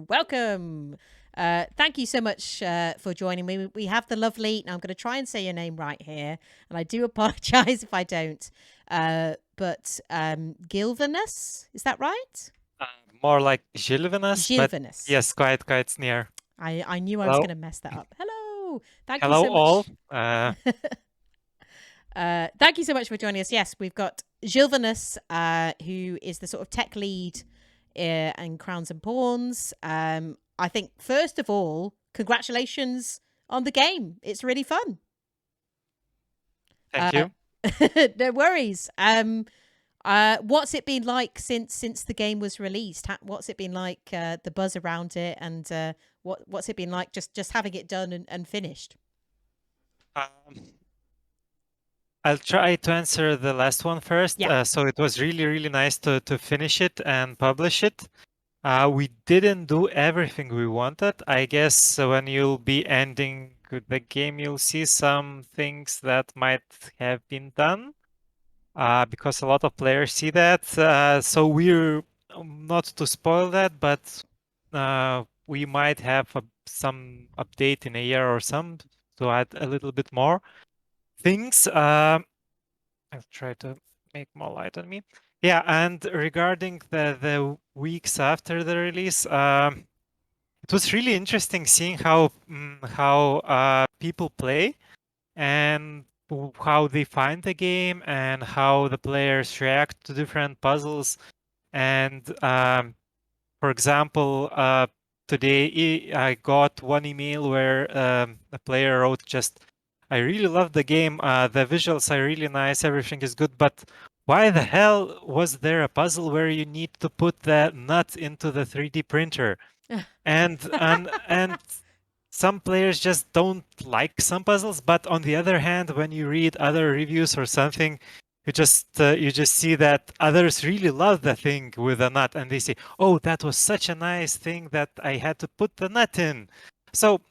welcome. Thank you so much for joining me. We have the lovely, and I'm going to try and say your name right here, and I do apologize if I don't. But Gilvinus, is that right? Uh, More like Žilvinas, but Žilvinas. yes, quite near. I knew I was Hello, going to mess that up. Hello. Thank you hello so all. much. Thank you so much for joining us. Yes, we've got Žilvinas, who is the sort of tech lead in Crowns and Pawns. I think, first of all, congratulations on the game. It's really fun. Thank you. No worries. What's it been like since the game was released? What's it been like, the buzz around it, and what's it been like just having it done and finished? Um, I'll try to answer the last one first. Yeah. So it was really nice to finish it and publish it. We didn't do everything we wanted. I guess when you'll be ending the game, you'll see some things that might have been done. Because a lot of players see that. So we're not to spoil that, but we might have some update in a year or some to add a little bit more things. I'll try to make more light on me. Yeah, and regarding the weeks after the release, it was really interesting seeing how people play and how they find the game and how the players react to different puzzles. And for example, today I got one email where a player wrote just, I really love the game. The visuals are really nice. Everything is good. But why the hell was there a puzzle where you need to put the nut into the 3D printer? And some players just don't like some puzzles, but on the other hand, when you read other reviews or something, you just see that others really love the thing with the nut, and they say, "Oh, that was such a nice thing that I had to put the nut in." So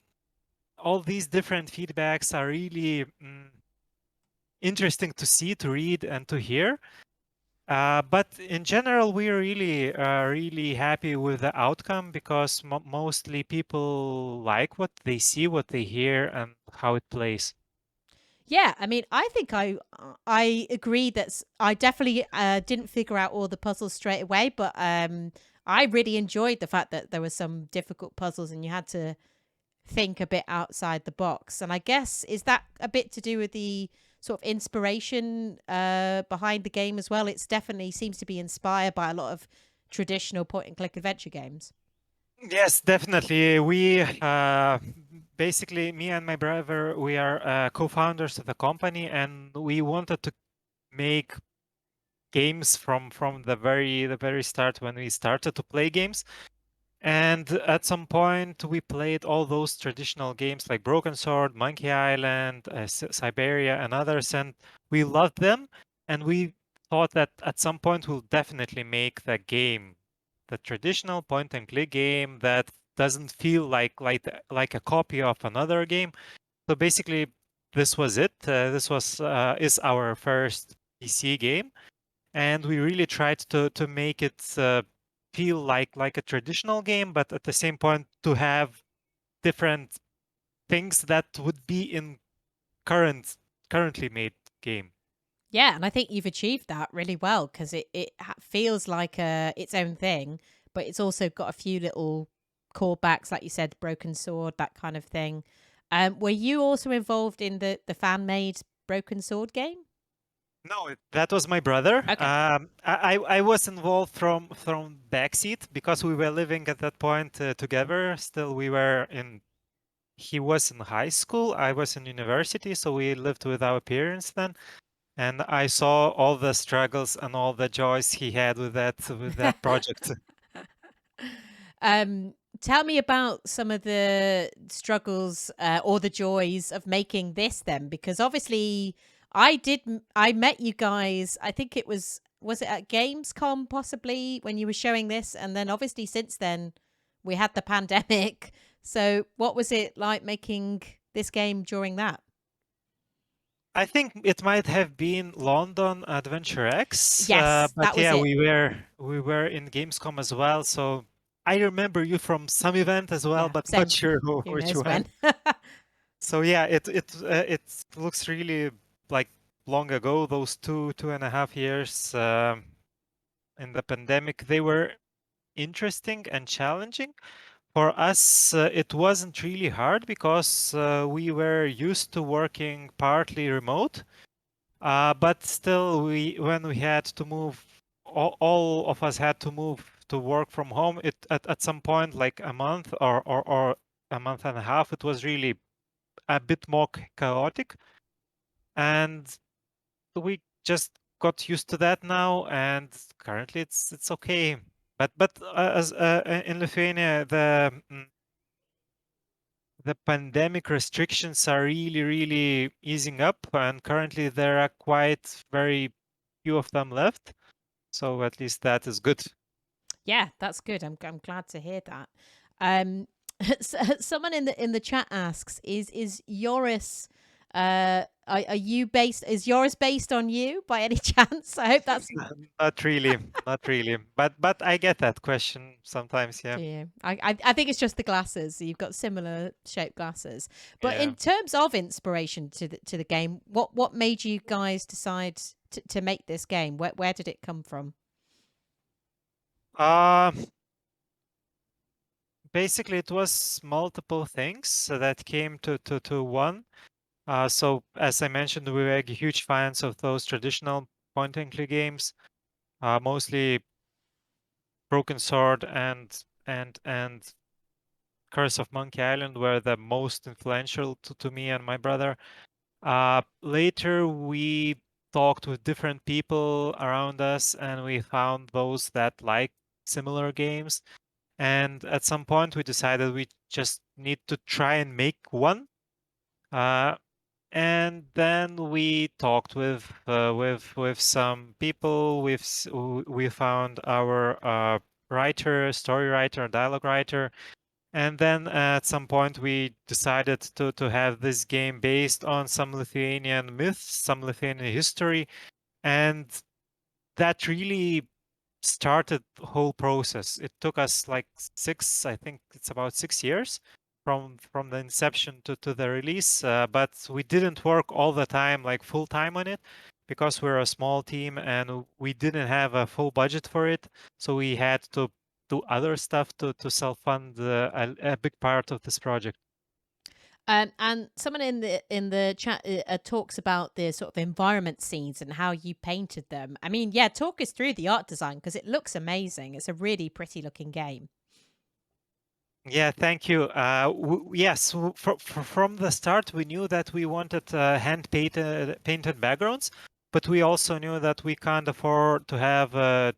all these different feedbacks are really interesting to see, to read, and to hear. But in general, we're really happy with the outcome because mostly people like what they see, what they hear, and how it plays. Yeah, I mean, I think I agree that I definitely didn't figure out all the puzzles straight away, but I really enjoyed the fact that there were some difficult puzzles and you had to think a bit outside the box. And I guess, is that a bit to do with the sort of inspiration behind the game as well? It's definitely seems to be inspired by a lot of traditional point and click adventure games. Yes, definitely. We basically, me and my brother, we are co-founders of the company, and we wanted to make games from the very start when we started to play games. And at some point, we played all those traditional games like Broken Sword, Monkey Island, Siberia, and others, and we loved them. And we thought that at some point we'll definitely make the game, the traditional point-and-click game that doesn't feel like a copy of another game. So basically, this was it. This was is our first PC game, and we really tried to make it feel like a traditional game, but at the same point to have different things that would be in currently made game. Yeah, and I think you've achieved that really well because it feels like its own thing, but it's also got a few little callbacks, like you said, Broken Sword, that kind of thing. Were you also involved in the fan made Broken Sword game? No, that was my brother. Okay. I was involved from backseat because we were living at that point together. Still, we were in. He was in high school. I was in university, so we lived with our parents then. And I saw all the struggles and all the joys he had with that project. um, Tell me about some of the struggles or the joys of making this then, because obviously I met you guys. I think was it at Gamescom possibly when you were showing this, and then obviously since then we had the pandemic. So what was it like making this game during that? I think it might have been London Adventure X, Yes, but that was yeah, it. we were in Gamescom as well. So I remember you from some event as well, Yeah, but not same. sure Who which knows when? one. So yeah, it looks really like long ago. Those 2.5 years in the pandemic, they were interesting and challenging. For us, it wasn't really hard because we were used to working partly remote. But still, when we had to move, all of us had to move to work from home. At some point, like a month or a month and a half, it was really a bit more chaotic, and we just got used to that now. And currently, it's okay. But as in Lithuania, the pandemic restrictions are really easing up, and currently there are quite very few of them left. So at least that is good. Yeah, that's good. I'm glad to hear that. Um, someone in the chat asks, is Yoris are you based is Yoris based on you by any chance? I hope that's Not really, not really. But I get that question sometimes, yeah. do you? I think it's just the glasses. You've got similar shaped glasses. But Yeah. in terms of inspiration to the game, what made you guys decide to make this game? Where did it come from? Uh, Basically it was multiple things that came to one. So as I mentioned, we were huge fans of those traditional point and click games, mostly Broken Sword and Curse of Monkey Island were the most influential to me and my brother. Later, we talked with different people around us, and we found those that like similar games. And at some point, we decided we just need to try and make one. Uh, and then we talked with some people. We found our writer, story writer, dialogue writer, and then at some point we decided to have this game based on some Lithuanian myths, some Lithuanian history, and that really started the whole process. It took us like I think it's about 6 years from the inception to the release. But we didn't work all the time, like full time on it, because we're a small team and we didn't have a full budget for it. So we had to do other stuff to self-fund a big part of this project. And someone in the chat talks about the sort of environment scenes and how you painted them. I mean, yeah, talk us through the art design because it looks amazing. It's a really pretty looking game. Yeah, thank you. Yes, from the start, we knew that we wanted hand painted backgrounds, but we also knew that we can't afford to have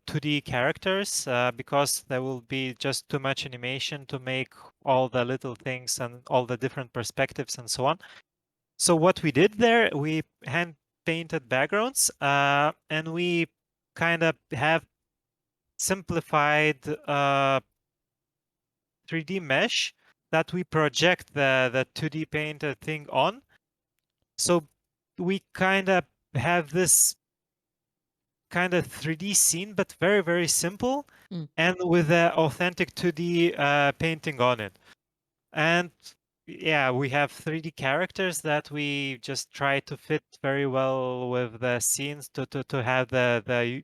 2D characters because there will be just too much animation to make all the little things and all the different perspectives and so on. So what we did there, we hand painted backgrounds, and we kind of have simplified 3D mesh that we project the 2D painted thing on. So we kind of have this kind of 3D scene, but very simple, Mm. and with the authentic 2D painting on it. And yeah, we have 3D characters that we just try to fit very well with the scenes to have the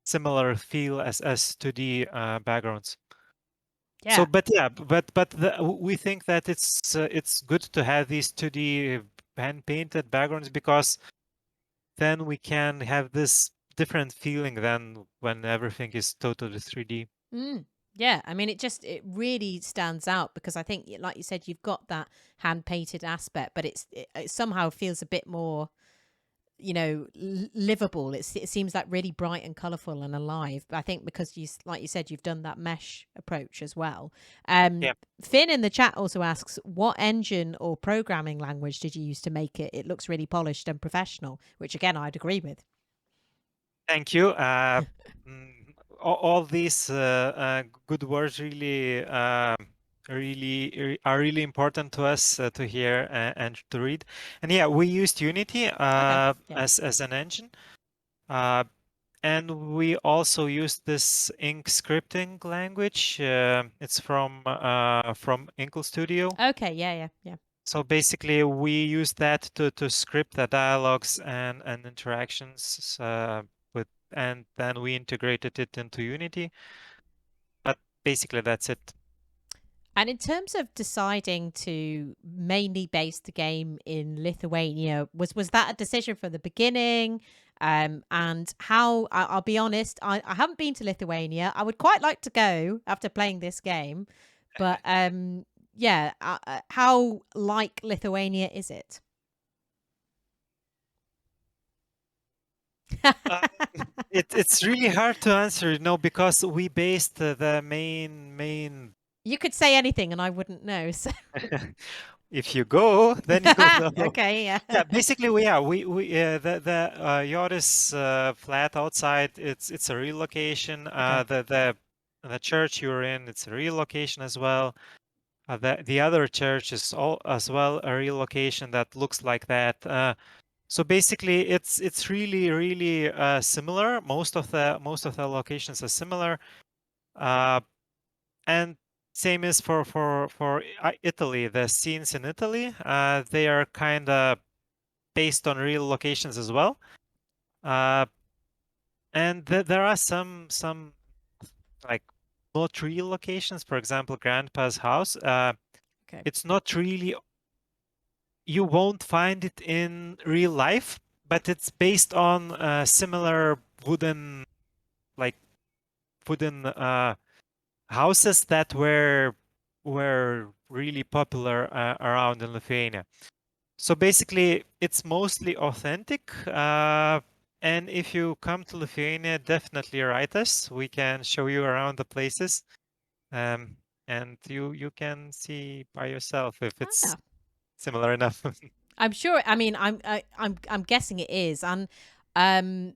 similar feel as 2D backgrounds. So, Yeah. but yeah, we think that it's good to have these 2D hand painted backgrounds because then we can have this different feeling than when everything is totally 3D. Mm. Yeah, I mean, it really stands out because I think, like you said, you've got that hand painted aspect, but it somehow feels a bit more, livable. It seems like really bright and colorful and alive. But I think because like you said, you've done that mesh approach as well. Yeah, Finn in the chat also asks, what engine or programming language did you use to make it? It looks really polished and professional, which again I'd agree with. thank you. All these good words are really important to us to hear and to read. And yeah, we used Unity Okay, yeah. as an engine. Uh, And we also use this ink scripting language. It's from Inkle Studio. Okay, yeah, yeah, yeah. So basically, we use that to script the dialogues and interactions with, and then we integrated it into Unity. But basically, that's it. And in terms of deciding to mainly base the game in Lithuania, was that a decision from the beginning? And how? I'll be honest, I haven't been to Lithuania. I would quite like to go after playing this game, but yeah, how like Lithuania is it? Uh, it's really hard to answer, because we based the main. You could say anything, and I wouldn't know. So If you go, then you'll know. okay, yeah, Yeah, basically, we the Yoris flat outside. It's a real location. okay, The church you're in, it's a real location as well. The other church is all as well a real location that looks like that. So basically, it's really similar. Most of the locations are similar. Uh, and same is for Italy. The scenes in Italy, they are kind of based on real locations as well. Uh, and there are some like not real locations. For example, Grandpa's house. okay, It's not really. You won't find it in real life, but it's based on similar like wooden houses that were really popular around in Lithuania. So basically, it's mostly authentic. And if you come to Lithuania, definitely write us. We can show you around the places, um, and you can see by yourself if it's ah. similar enough. I'm sure. I mean, I'm guessing it is, and um,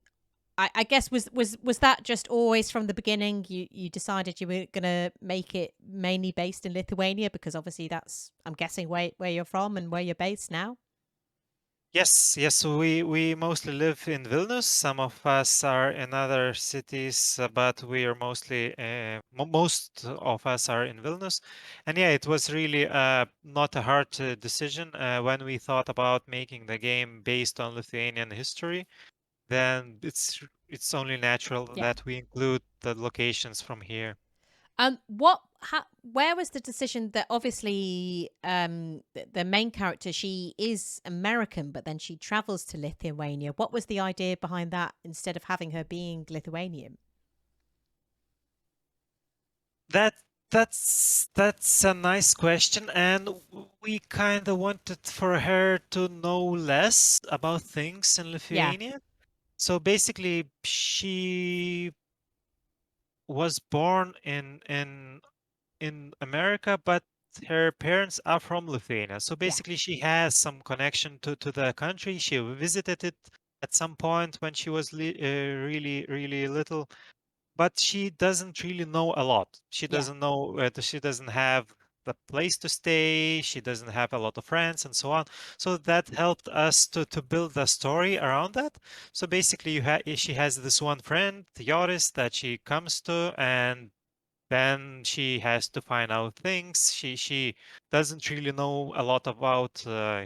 I guess was that just always from the beginning? You decided you were gonna make it mainly based in Lithuania because obviously that's I'm guessing where you're from and where you're based now. Yes. We mostly live in Vilnius. Some of us are in other cities, but we are mostly most of us are in Vilnius. And yeah, it was really not a hard decision when we thought about making the game based on Lithuanian history. Then it's only natural Yeah. that we include the locations from here. Where was the decision that obviously the main character she is American, but then she travels to Lithuania. What was the idea behind that instead of having her being Lithuanian? That that's a nice question, and we kind of wanted for her to know less about things in Yeah, Lithuania. So basically, she was born in America, but her parents are from Lithuania. So yeah, basically, she has some connection to the country. She visited it at some point when she was really little, but she doesn't really know a lot. She yeah. doesn't know, she doesn't have the place to stay. She doesn't have a lot of friends and so on. So that helped us to build the story around that. So basically, she has this one friend, Joris, that she comes to, and then she has to find out things. She doesn't really know a lot about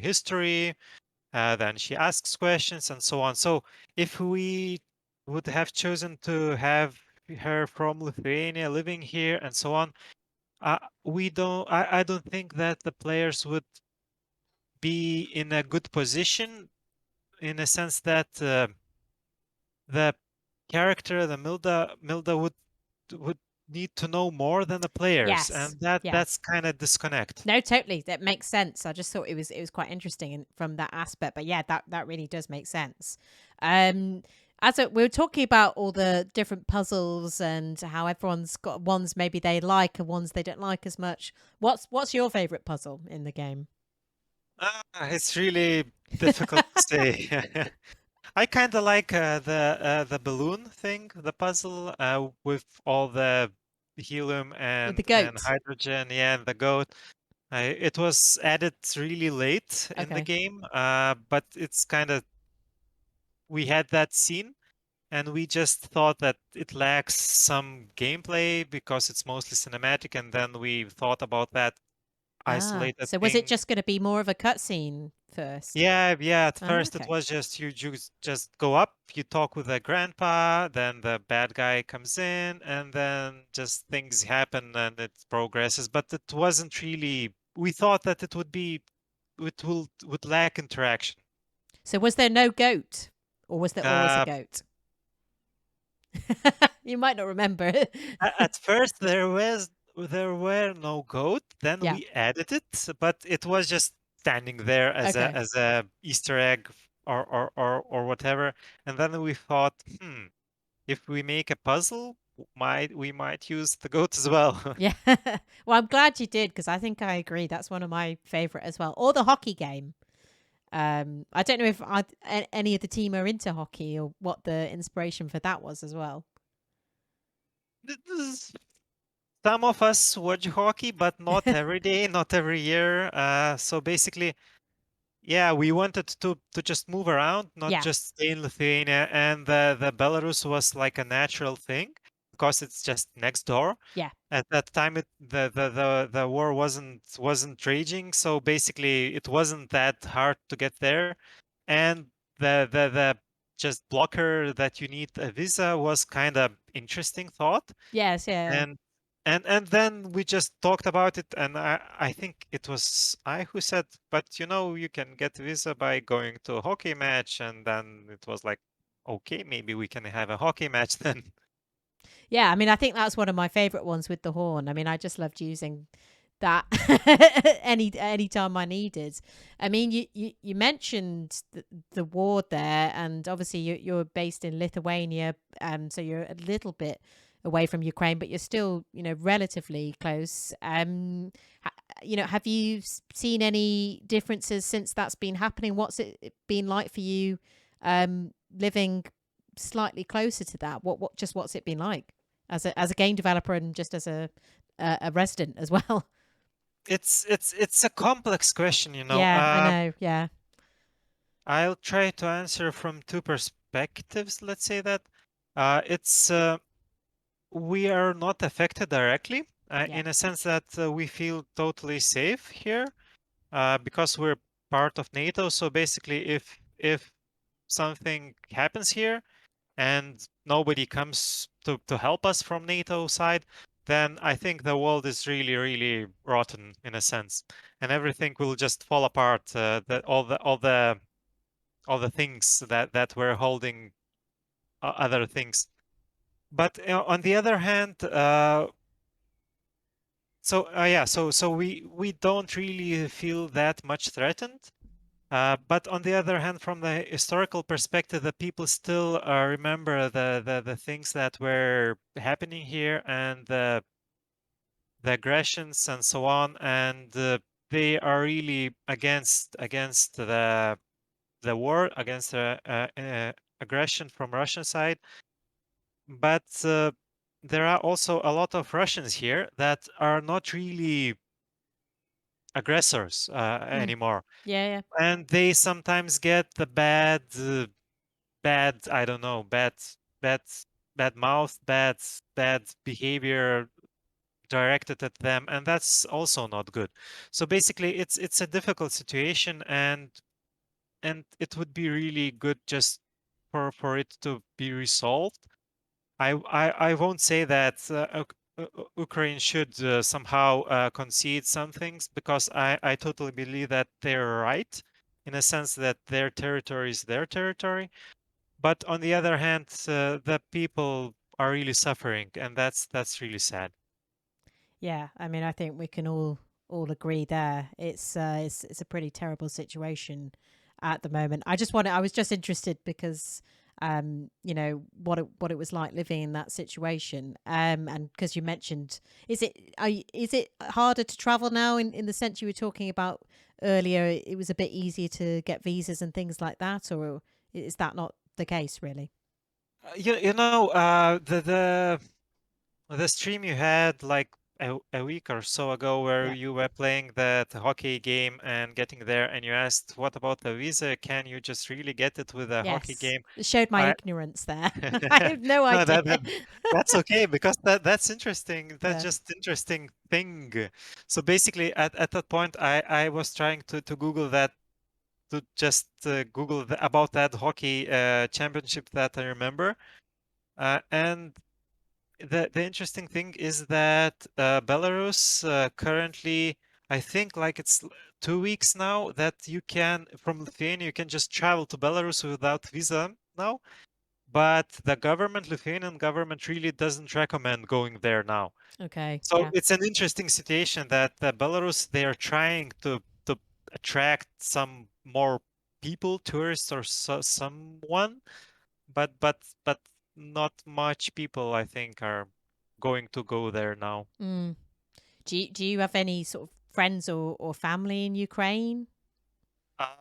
history. Then she asks questions and so on. So if we would have chosen to have her from Lithuania living here and so on, I don't think that the players would be in a good position in a sense that the character, the Milda would need to know more than the players, Yes, and that's yes. kind of disconnect. No, totally. That makes sense. I just thought it was quite interesting from that aspect. But yeah, that really does make sense. Um, we were talking about all the different puzzles and how everyone's got ones maybe they like and ones they don't like as much. What's your favorite puzzle in the game? It's really difficult to say. I kind of like the balloon thing, the puzzle with all the helium With the and goat. hydrogen, yeah, and the goat. It was added really late in the Okay. game, but it's kind of we had that scene, and we just thought that it lacks some gameplay because it's mostly cinematic, and then we thought about that Ah, isolated so was it thing. just going to be more of a cutscene first? Yeah, yeah. At Ah, first, it okay. was just you just go up, you talk with the grandpa, then the bad guy comes in, and then just things happen and it progresses. But it wasn't really. We thought that it would be, would lack interaction. So was there no goat, or was there always a Uh, goat? You might not remember. at first, there were no goat. Then Yeah. we added it, but it was just standing there Okay. as a Easter egg or whatever. And then we thought, if we make a puzzle, we might use the goat as well. Yeah. Well, I'm glad you did because I think I agree. That's one of my favorite as well. Or the hockey game. I don't know if any of the team are into hockey or what the inspiration for that was as well. Some of us watch hockey, but not every day, not every year. So basically, yeah, we wanted to just move around, not Yeah. just stay in Lithuania, and the Belarus was like a natural thing because it's just next door. Yeah. At that time, the war wasn't raging, so basically it wasn't that hard to get there, and the just blocker that you need a visa was kind of interesting thought, Yes. Yeah. and and then we just talked about it, and I think it was I who said, but you can get visa by going to a hockey match, and then it was like, okay, maybe we can have a hockey match then. Yeah. I mean, I think that's one of my favorite ones with the horn. I mean, I just loved using that any time I needed. I mean, you mentioned the war there, and obviously you're based in Lithuania, so you're a little bit away from Ukraine, but you're still relatively close. Have you seen any differences since that's been happening? What's it been like for you, living slightly closer to that? What's it been like as a game developer and just as a resident as well? It's a complex question. Yeah, I know. Yeah, I'll try to answer from two perspectives. Let's say that it's we are not affected directly, yeah, in a sense that we feel totally safe here because we're part of NATO. So basically, if something happens here and nobody comes to help us from NATO side, then I think the world is really, really rotten in a sense, and everything will just fall apart. That all the things that were holding other things. But on the other hand, so we don't really feel that much threatened. But on the other hand, from the historical perspective, the people still remember the things that were happening here and the aggressions and so on, and they are really against the war, against aggression from Russian side. But there are also a lot of Russians here that are not really aggressors mm, anymore, yeah, yeah, and they sometimes get the bad, I don't know, bad, bad mouth, bad behavior directed at them, and that's also not good. So basically, it's a difficult situation, and it would be really good just for it to be resolved. I won't say that Ukraine should somehow concede some things because I totally believe that they're right in a sense that their territory is their territory. But on the other hand, the people are really suffering, and that's really sad. yeah. I mean, I think we can all agree there. It's a pretty terrible situation at the moment. I was just interested because what it was like living in that situation. And because you mentioned, is it harder to travel now in the sense you were talking about earlier? It was a bit easier to get visas and things like that, or is that not the case really? You know the stream you had like a week or so ago where Yeah. you were playing that hockey game and getting there, and you asked, "What about the visa? Can you just really get it with a hockey Yes. game?" It showed my I ignorance there. I have no no, idea. that's okay because that's interesting. That's Yeah. just interesting thing. So basically, at that point, I was trying to Google that to just Google about that hockey championship that I remember, and the interesting thing is that Belarus currently, I think like it's 2 weeks now that you can from Lithuania you can just travel to Belarus without visa now. But the government, Lithuanian government, really doesn't recommend going there now. Okay. So Yeah. it's an interesting situation that Belarus they are trying to attract some more people, tourists or someone, but not much people I think are going to go there now. Mm. Do you have any sort of friends or family in Ukraine? Uh,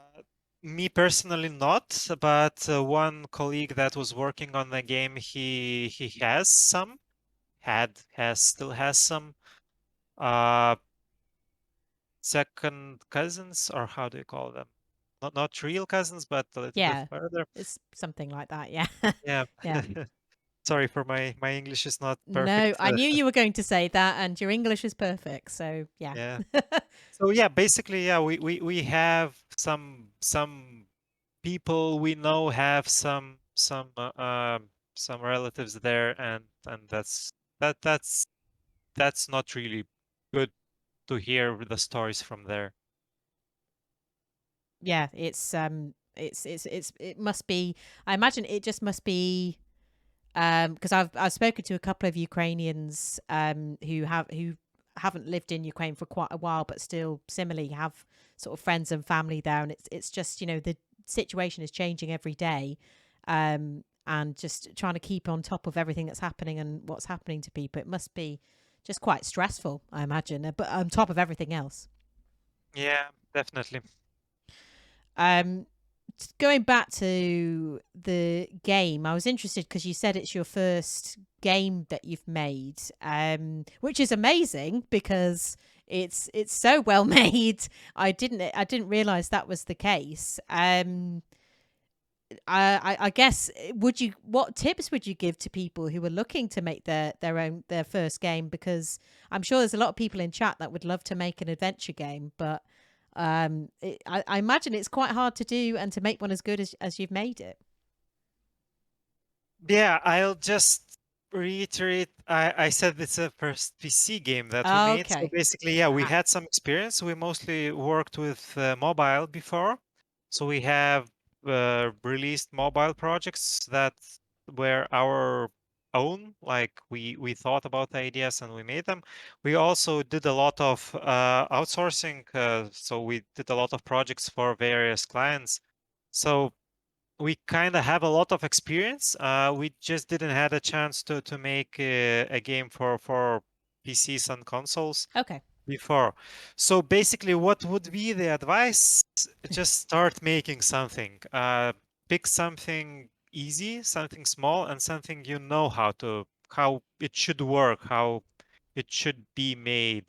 Me personally not, but one colleague that was working on the game, he has some, has still has some uh second cousins, or how do you call them? Not real cousins, but a little bit Yeah. further. It's something like that. Yeah. Yeah. Yeah. Sorry for my English is not No, perfect. I knew you were going to say that, and your English is perfect. So, yeah. Yeah. So yeah, basically, yeah, we have some people we know have some relatives there, and that's not really good to hear the stories from there. Yeah, it must be. I imagine it just must be because I've spoken to a couple of Ukrainians who haven't lived in Ukraine for quite a while, but still similarly have sort of friends and family there, and it's just the situation is changing every day, and just trying to keep on top of everything that's happening and what's happening to people. It must be just quite stressful, I imagine, but on top of everything else. Yeah, definitely. Um, Going back to the game, I was interested because you said it's your first game that you've made, which is amazing because it's so well made. I didn't realize that was the case. I guess would you what tips would you give to people who are looking to make their first game? Because I'm sure there's a lot of people in chat that would love to make an adventure game, but I imagine it's quite hard to do and to make one as good as you've made it. Yeah, I'll just reiterate. I said it's a first PC game that we made. So Okay. basically, yeah, we Ah, had some experience. We mostly worked with mobile before. So we have released mobile projects that were our own. Like we thought about the ideas and we made them. We also did a lot of outsourcing. So we did a lot of projects for various clients. So we kind of have a lot of experience. We just didn't had a chance to make a game for PCs and consoles okay. before. So basically, what would be the advice? Just start making something. Pick something easy, something small, and something you know how it should work, how it should be made,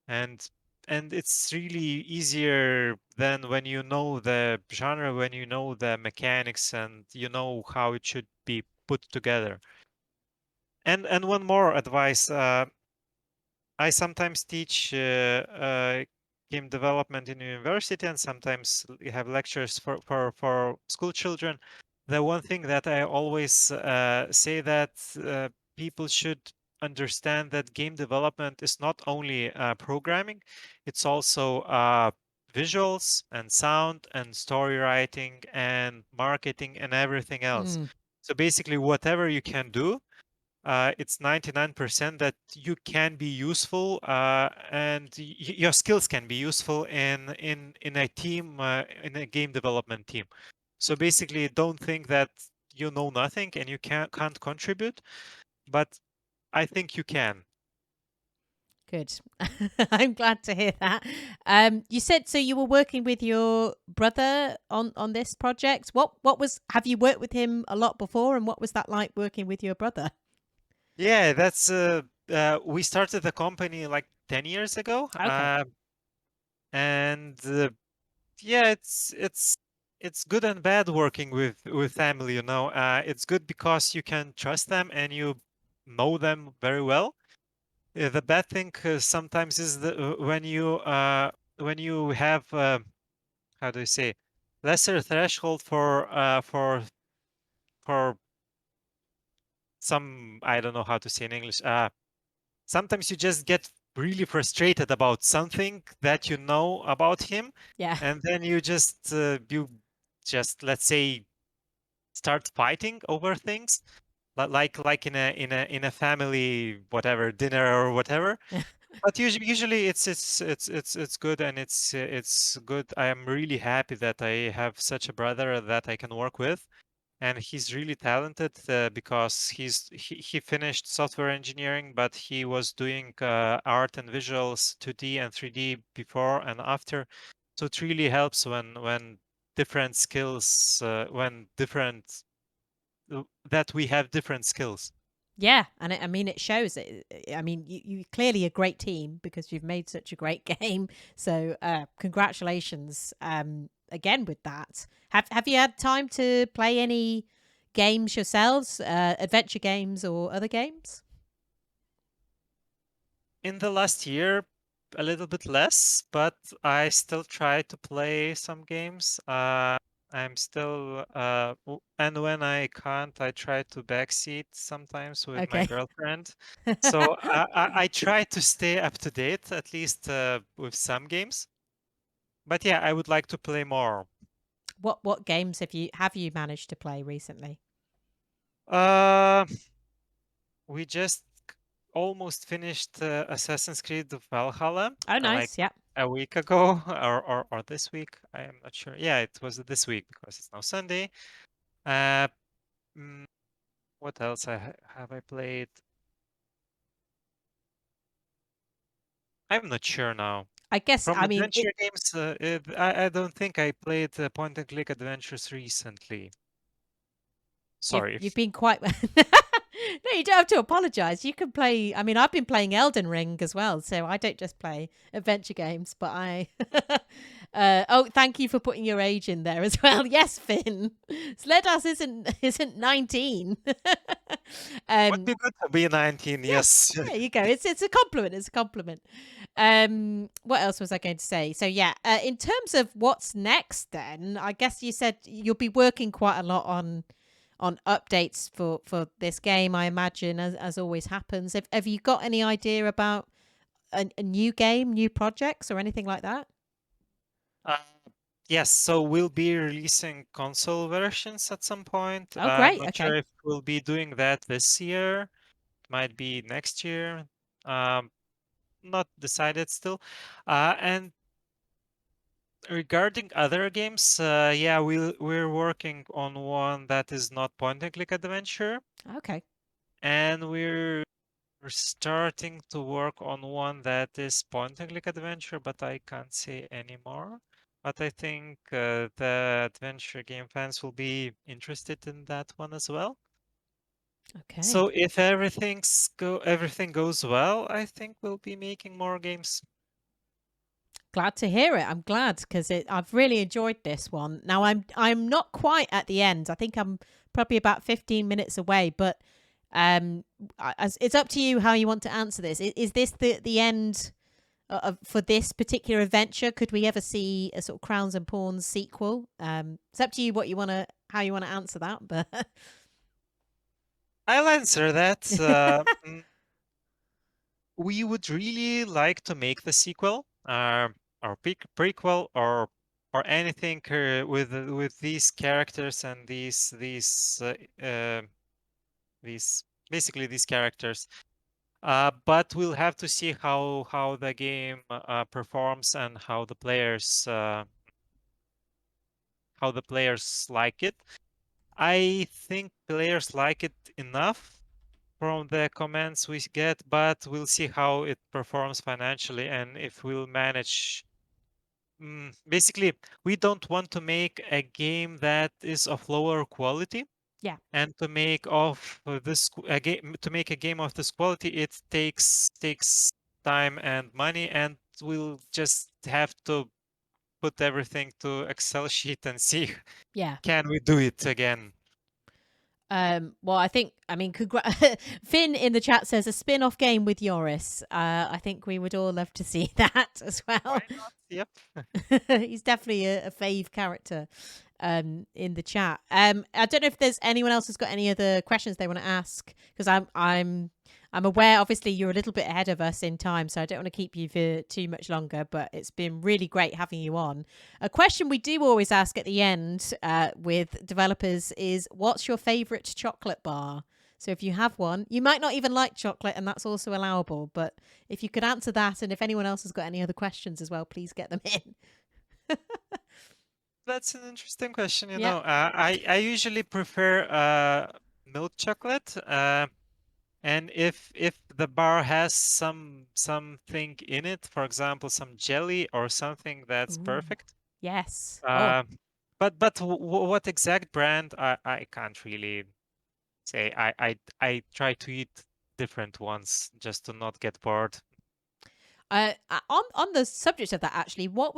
and it's really easier than when you know the genre, when you know the mechanics, and you know how it should be put together. And one more advice. I sometimes teach game development in university, and sometimes have lectures for school children. The one thing that I always say that people should understand that game development is not only programming, it's also visuals and sound and story writing and marketing and everything else. Mm, So basically, whatever you can do, it's 99% that you can be useful, and your skills can be useful in a team, in a game development team. So basically, don't think that you know nothing and you can't contribute, but I think you can. good. I'm glad to hear that. You said so you were working with your brother on this project. What was have you worked with him a lot before, and what was that like working with your brother? Yeah, that's we started the company like 10 years ago, Okay. and yeah, it's good and bad working with family. It's good because you can trust them and you know them very well. The bad thing sometimes is when you have how do you say, lesser threshold for some, I don't know how to say in English. Sometimes you just get really frustrated about something that you know about him, Yeah. and then you just, let's say, start fighting over things, like in a family whatever dinner or whatever. But usually it's good, and it's good. I am really happy that I have such a brother that I can work with, and he's really talented because he finished software engineering, but he was doing art and visuals, 2D and 3D before and after. So it really helps when different skills, when different that we have different skills. Yeah, and I mean, it shows. I mean, you clearly a great team because you've made such a great game. So, congratulations again with that. Have you had time to play any games yourselves, adventure games or other games? In the last year, a little bit less, but I still try to play some games. I'm still, and when I can't, I try to backseat sometimes with my Okay. girlfriend. So I try to stay up to date, at least with some games. But yeah, I would like to play more. What games have you managed to play recently? Uh, we just almost finished Assassin's Creed Valhalla, Oh, like nice. Yeah. a week ago, or this week. I am not sure. Yeah, it was this week because it's now Sunday. Uh, mm, what else have I played? I'm not sure now. I guess. From I mean, adventure games, I don't think I played point and click adventures recently. Sorry. you've been quite. No, you don't have to apologize. You can play. I mean, I've been playing Elden Ring as well, so I don't just play adventure games, but I. Oh, thank you for putting your age in there as well. Yes, Finn. Sledas isn't 19. Would um, be good to be 19. yeah, Yes. there you go. It's a compliment. It's a compliment. What else was I going to say? So yeah, in terms of what's next, then I guess you said you'll be working quite a lot on updates for this game. I imagine, as always happens. Have you got any idea about a new game, new projects, or anything like that? Uh, yes, so we'll be releasing console versions at some point. Oh, I'm great. not Okay. sure if we'll be doing that this year. Might be next year. Um, Not decided still. And regarding other games, yeah, we're working on one that is not point and click adventure, Okay. and we're starting to work on one that is point and click adventure, but I can't say anymore. But I think the adventure game fans will be interested in that one as well. Okay. So if everything goes well, I think we'll be making more games. Glad to hear it. I'm glad because I've really enjoyed this one. Now I'm not quite at the end. I think I'm probably about 15 minutes away, but um, it's up to you how you want to answer this. Is this the end for this particular adventure? Could we ever see a sort of Crowns and Pawns sequel? It's up to you how you want to answer that. But I'll answer that. We would really like to make the sequel, or prequel, or anything with these characters and these basically these characters. But we'll have to see how the game performs and how the players like it. I think players like it enough from the comments we get, but we'll see how it performs financially and if we'll manage. Basically, we don't want to make a game that is of lower quality. Yeah. And to make of this a game, to make a game of this quality, it takes time and money, and we'll just have to put everything to Excel sheet and see Yeah. can we do it again. Well, I mean, Finn in the chat says a spin-off game with Yoris. I think we would all love to see that as Why well. not? Yep. He's definitely a fave character in the chat. I don't know if there's anyone else who's got any other questions they want to ask, because I'm aware, obviously, you're a little bit ahead of us in time, so I don't want to keep you for too much longer, but it's been really great having you on. A question we do always ask at the end with developers is, what's your favorite chocolate bar? So if you have one, you might not even like chocolate, and that's also allowable, but if you could answer that, and if anyone else has got any other questions as well, please get them in. That's an interesting question. Yeah. I usually prefer milk chocolate. And if the bar has something in it, for example, some jelly or something, that's Ooh. perfect. Yes. Oh, Uh, but what exact brand I can't really say. I try to eat different ones just to not get bored. on the subject of that, actually, what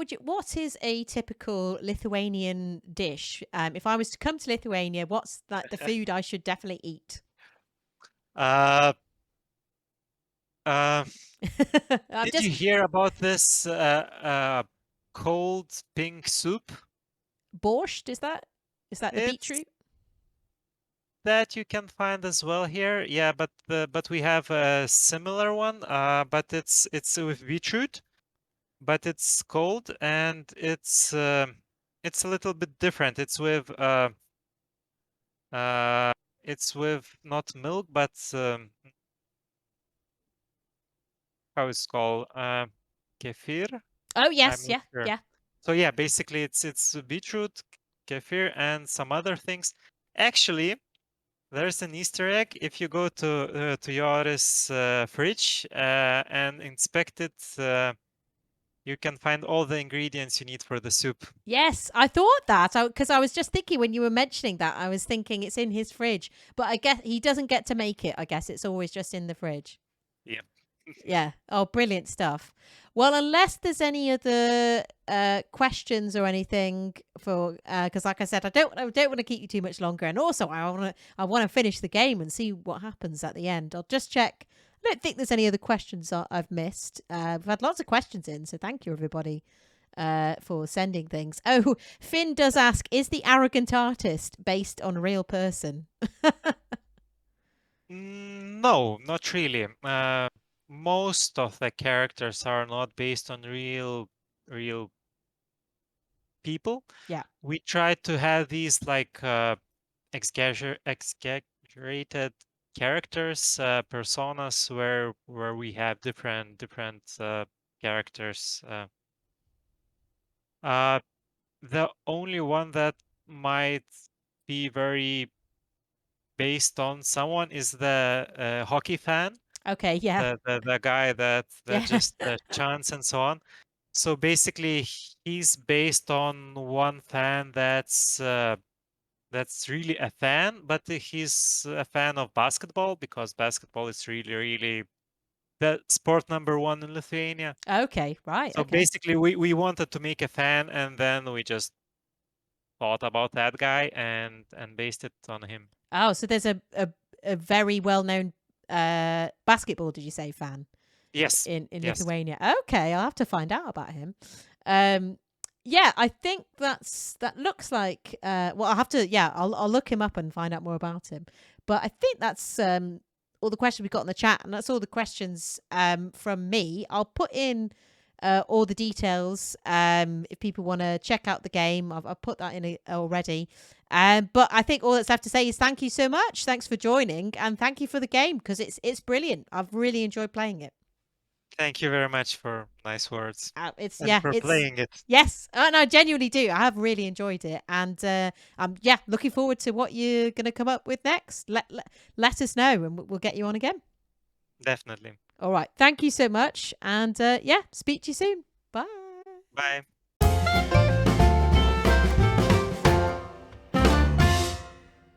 is a typical Lithuanian dish? If I was to come to Lithuania, what's like the food I should definitely eat? Uh, uh, I'm did you just hear about this cold pink soup? borscht. Is that the It's beetroot? that you can find as well here. Yeah, but we have a similar one. But it's with beetroot, but it's cold and it's a little bit different. Uh it's with not milk, but how it's called kefir. Oh I'm yes, not yeah, sure. yeah. So yeah, basically it's beetroot, kefir, and some other things. Actually, there's an Easter egg. If you go to Joris' fridge and inspect it, you can find all the ingredients you need for the soup. Yes, I thought that because I was just thinking when you were mentioning that, I was thinking it's in his fridge, but I guess he doesn't get to make it. I guess it's always just in the fridge. Yep. Yeah. Oh, brilliant stuff. Well, unless there's any other questions or anything for, because like I said, I don't want to keep you too much longer, and also I want to finish the game and see what happens at the end. I'll just check. I don't think there's any other questions I've missed. We've had lots of questions in, so thank you everybody for sending things. Oh, Finn does ask, is the arrogant artist based on a real person? No, not really. Most of the characters are not based on real people. Yeah. We try to have these like exaggerated characters, personas where we have different characters. Uh, the only one that might be very based on someone is the hockey fan, Okay. Yeah. the guy that Yeah. just chants and so on. So basically, he's based on one fan that's really a fan, but he's a fan of basketball because basketball is really the sport number one in Lithuania. Okay. Right. So Okay. basically, we wanted to make a fan, and then we just thought about that guy and based it on him. Oh, so there's a very well known basketball, did you say, fan Yes, in yes. Lithuania? Okay, I'll have to find out about him. Um, yeah, I think that looks like. Well, I'll have to. Yeah, I'll look him up and find out more about him. But I think that's all the questions we got in the chat, and that's all the questions from me. I'll put in all the details if people want to check out the game. I've put that in already. But I think all that's left to say is thank you so much. Thanks for joining, and thank you for the game because it's brilliant. I've really enjoyed playing it. Thank you very much for nice words It's and yeah, for it's playing it. yes, and I genuinely do. I have really enjoyed it, and I'm yeah looking forward to what you're gonna come up with next. Let us know, and we'll get you on again. Definitely. All right, thank you so much, and yeah, speak to you soon. Bye. Bye.